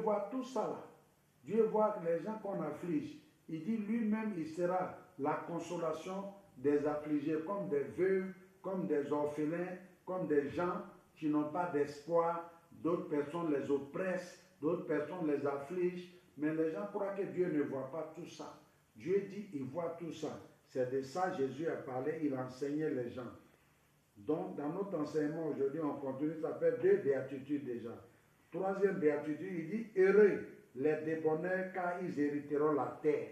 voit tout ça là. Dieu voit les gens qu'on afflige. Il dit lui-même, il sera la consolation des affligés, comme des veuves, comme des orphelins, comme des gens qui n'ont pas d'espoir. D'autres personnes les oppressent, d'autres personnes les affligent. Mais les gens croient que Dieu ne voit pas tout ça. Dieu dit, il voit tout ça. C'est de ça que Jésus a parlé, il enseignait les gens. Donc, dans notre enseignement aujourd'hui, on continue, ça fait 2 béatitudes déjà. 3e béatitude, il dit, heureux les débonnaires, car ils hériteront la terre.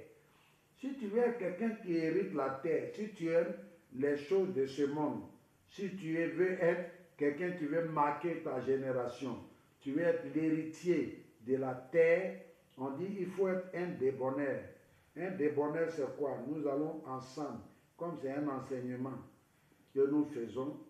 Si tu es quelqu'un qui hérite la terre, si tu aimes les choses de ce monde, si tu veux être quelqu'un qui veut marquer ta génération, tu veux être l'héritier de la terre, on dit il faut être un débonnaire. Un débonnaire, c'est quoi? Nous allons ensemble, comme c'est un enseignement que nous faisons.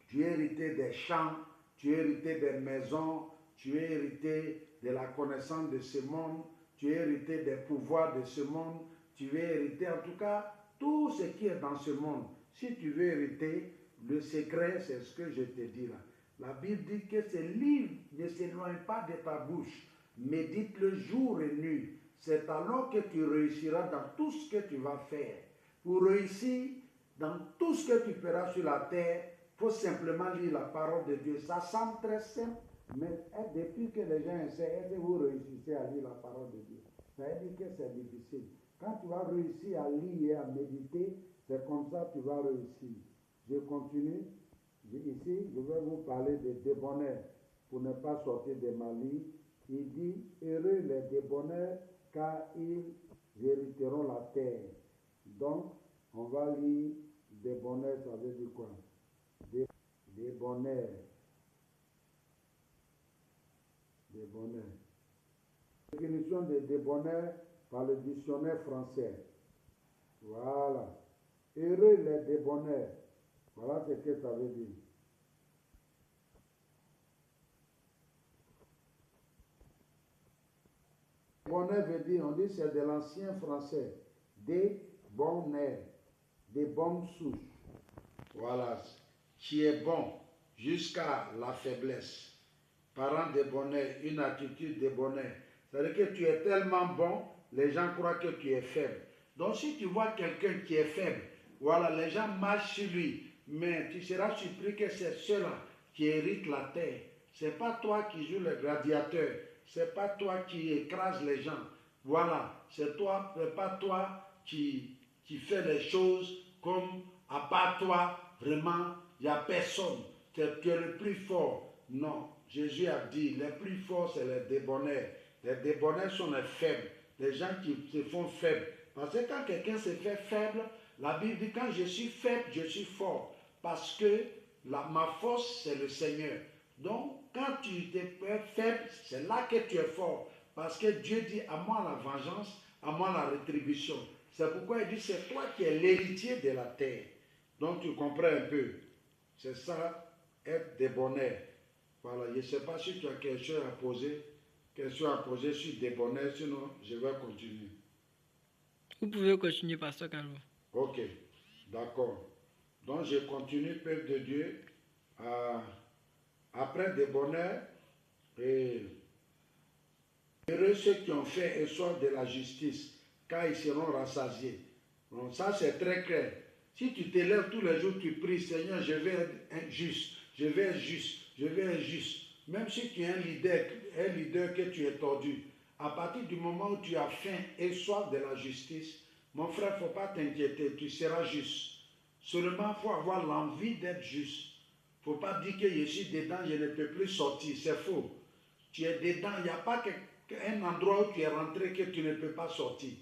Tu es hérité des champs, tu es hérité des maisons, tu es hérité de la connaissance de ce monde, tu es hérité des pouvoirs de ce monde, tu veux hériter en tout cas tout ce qui est dans ce monde. Si tu veux hériter, le secret, c'est ce que je te dis là. La Bible dit que ce livre ne s'éloigne pas de ta bouche, médite-le jour et nuit. C'est alors que tu réussiras dans tout ce que tu vas faire. Pour réussir dans tout ce que tu feras sur la terre, il faut simplement lire la parole de Dieu. Ça semble très simple, mais depuis que les gens essaient, est-ce que vous réussissez à lire la parole de Dieu? Ça veut dire que c'est difficile. Quand tu vas réussir à lire et à méditer, c'est comme ça que tu vas réussir. Je continue. Ici, je vais vous parler des débonnaires pour ne pas sortir de ma ligne. Il dit, heureux les débonnaires, car ils hériteront la terre. Donc, on va lire débonnaires, ça veut dire quoi? Débonnaires. Débonnaires. Définition de débonnaires par le dictionnaire français. Voilà. Heureux les débonnaires. Voilà ce que ça veut dire. Débonnaire veut dire, on dit c'est de l'ancien français. Débonnaire. Des bonnes souches. Voilà. Qui est bon jusqu'à la faiblesse. Parent débonnaire, une attitude débonnaire. C'est-à-dire que tu es tellement bon, les gens croient que tu es faible. Donc si tu vois quelqu'un qui est faible, voilà, les gens marchent sur lui. Mais tu seras surpris que c'est ceux-là qui héritent la terre. Ce n'est pas toi qui joues le gladiateur. Ce n'est pas toi qui écrases les gens. Voilà, c'est pas toi qui fais les choses comme à part toi, vraiment, il n'y a personne. Tu es le plus fort. Non, Jésus a dit, les plus forts, c'est les débonnaires. Les débonnaires sont les faibles, les gens qui se font faibles. Parce que quand quelqu'un se fait faible, la Bible dit, quand je suis faible, je suis fort. Parce que ma force, c'est le Seigneur. Donc, quand tu te fais faible, c'est là que tu es fort. Parce que Dieu dit, à moi la vengeance, à moi la rétribution. C'est pourquoi il dit, c'est toi qui es l'héritier de la terre. Donc, tu comprends un peu. C'est ça, être débonnaire. Voilà, je ne sais pas si tu as quelque chose à poser sur débonnaire, sinon je vais continuer. Vous pouvez continuer, Pasteur Carlo. Ok, d'accord. Donc je continue, peuple de Dieu. Après débonnaire, et heureux ceux qui ont fait et soif de la justice, car ils seront rassasiés. Donc ça c'est très clair. Si tu te lèves tous les jours, tu pries, Seigneur, je vais être juste, je vais être juste, je vais être juste. Même si tu es un leader que tu es tordu, à partir du moment où tu as faim et soif de la justice, mon frère, il ne faut pas t'inquiéter, tu seras juste. Seulement, il faut avoir l'envie d'être juste. Il ne faut pas dire que je suis dedans, je ne peux plus sortir, c'est faux. Tu es dedans, il n'y a pas un endroit où tu es rentré que tu ne peux pas sortir.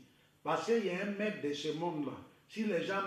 Parce qu'il y a un maître de ce monde-là. Si les gens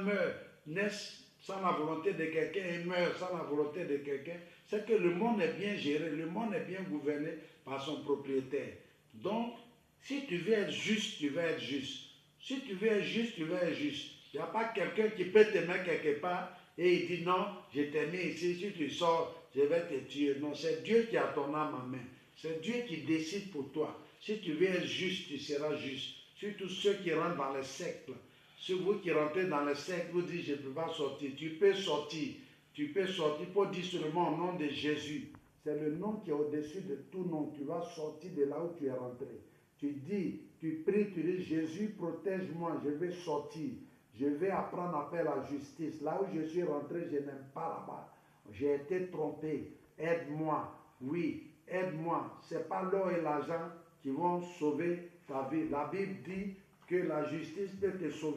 naissent sans la volonté de quelqu'un et meurent sans la volonté de quelqu'un, c'est que le monde est bien géré, le monde est bien gouverné par son propriétaire. Donc, si tu veux être juste, tu vas être juste. Si tu veux être juste, tu vas être juste. Il n'y a pas quelqu'un qui peut te mettre quelque part et il dit non, je t'ai mis ici, si tu sors, je vais te tuer. Non, c'est Dieu qui a ton âme en main. C'est Dieu qui décide pour toi. Si tu veux être juste, tu seras juste. Surtout ceux qui rentrent dans les sectes. Si vous qui rentrez dans les sectes, vous dites je ne peux pas sortir. Tu peux sortir. Tu peux sortir pour dire seulement au nom de Jésus. C'est le nom qui est au-dessus de tout nom. Tu vas sortir de là où tu es rentré. Tu dis, tu pries, tu dis, Jésus, protège-moi, je vais sortir. Je vais apprendre à faire la justice. Là où je suis rentré, je n'aime pas là-bas. J'ai été trompé. Aide-moi. Oui, aide-moi. Ce n'est pas l'or et l'argent qui vont sauver ta vie. La Bible dit que la justice peut te sauver.